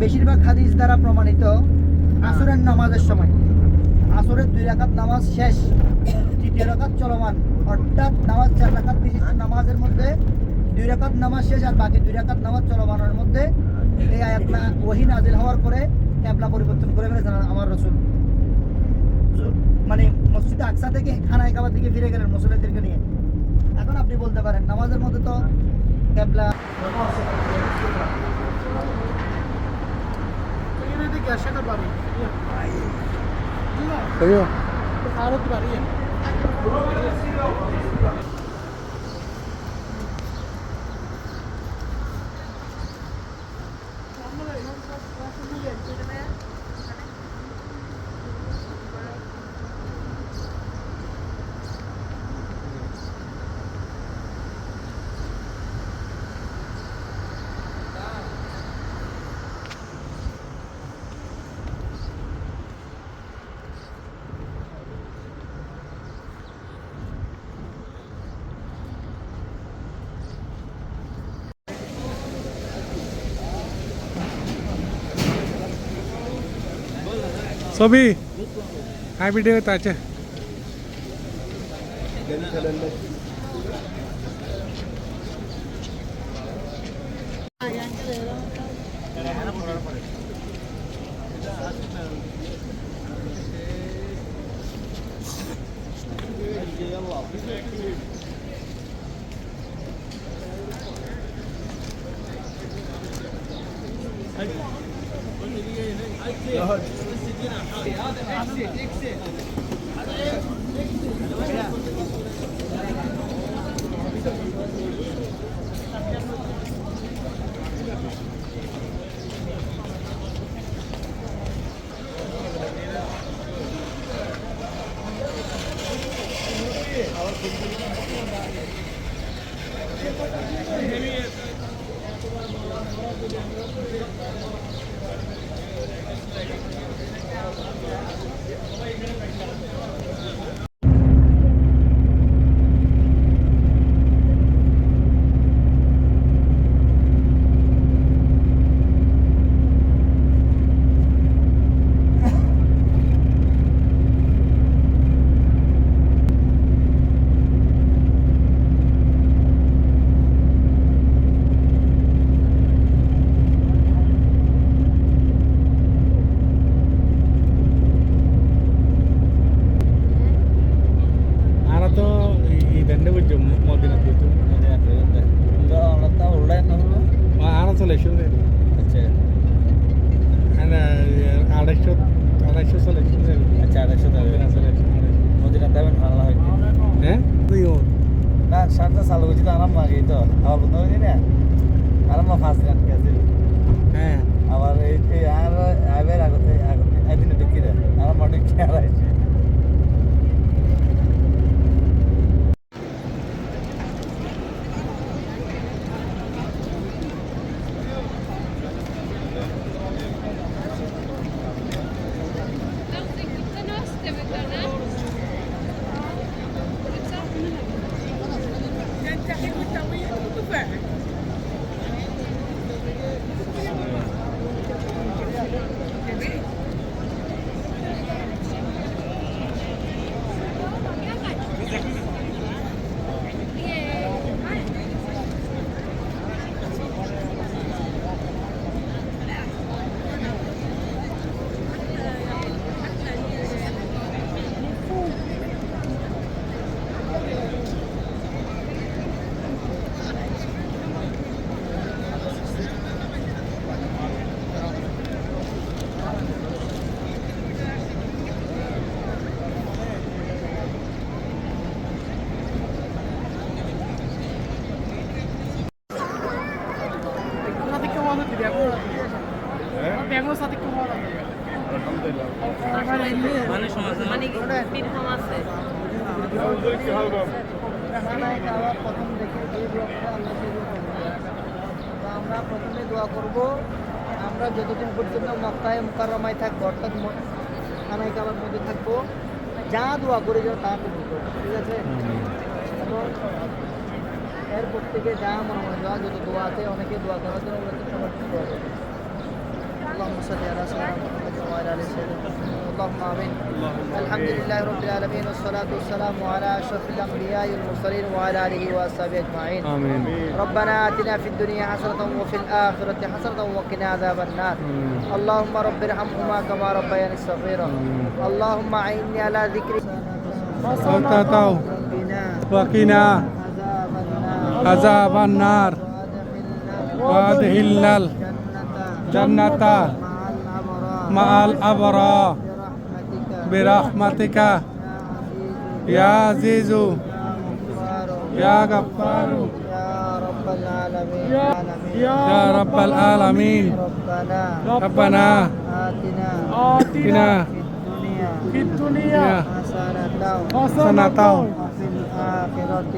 বেশিরভাগ হাদিস দ্বারা প্রমাণিত আসরের নামাজের সময় আসরের 2 রাকাত নামাজ শেষ, 3য় রাকাত চলমান, অর্থাৎ নামাজ 4 রাকাত বিশিষ্ট নামাজের মধ্যে 2 রাকাত নামাজ শেষ আর বাকি 2 রাকাত নামাজ চলমানের মধ্যে এই আয়াতটা ওহী নাযিল হওয়ার পরে কিবলা পরিবর্তন করে ফেলেছেন আমার রাসূল। মানে মসজিদে আকসা থেকে খানায় কাবার দিকে ফিরে গেলেন মুসল্লিদেরকে নিয়ে। এখন আপনি বলতে পারেন নামাজের মধ্যে তো কিবলা ছবি হাই ভিডিও আছে। ഇതെന്റെ കുറ്റം മോദിനകത്ത് selection अच्छा আড়াইশো selection अच्छा 250 selection মদিনা যাবেন ভালো হয় হ্যাঁ না সাতটা চালু হয়েছে তো আরাম লাগে তো আবার বন্ধ হয়ে যায় না আরাম ফার্স্ট গান গেছে হ্যাঁ আবার এই আর আবার একদিন ঢুকি দেয় আরাম ঢুকি আর আসছে প্রথম দেখে যে ব্লগটা আল্লাহ আমরা প্রথমে দোয়া করব আমরা যতদিন পর্যন্ত মক্কায় মুকাররমায় থাকবো অর্থাৎ খানায় কাবার মধ্যে থাকবো যা দোয়া করে যাও তা কবুল করবো, ঠিক আছে? এবং এরপর থেকে যা মনে মনে দোয়া যত দোয়া আছে অনেকে দোয়া করার জন্য বলেছে সবার দোয়া করবে। صل على سيدنا محمد وعلى آل سيدنا محمد اللهم آمين. الحمد لله رب العالمين والصلاة والسلام على أشرف الأنبياء والمرسلين وعلى آله وأصحابه أجمعين. آمين. ربنا آتنا في الدنيا حسنة وفي الآخرة حسنة وقنا عذاب النار. آمين. اللهم رب ارحمهما كما ربياني صغيرا. اللهم أعني على ذكرك وتقوا ربنا وقنا عذاب النار عذاب النار وأدخلنا الجنة الجنة مع الأبرار مع الأبرار برحمتك برحمتك يا عزيز يا عزيز يا غفار يا غفار يا رب العالمين يا رب العالمين ربنا ربنا آتنا آتنا في الدنيا يا حسنة حسنة وفي الآخرة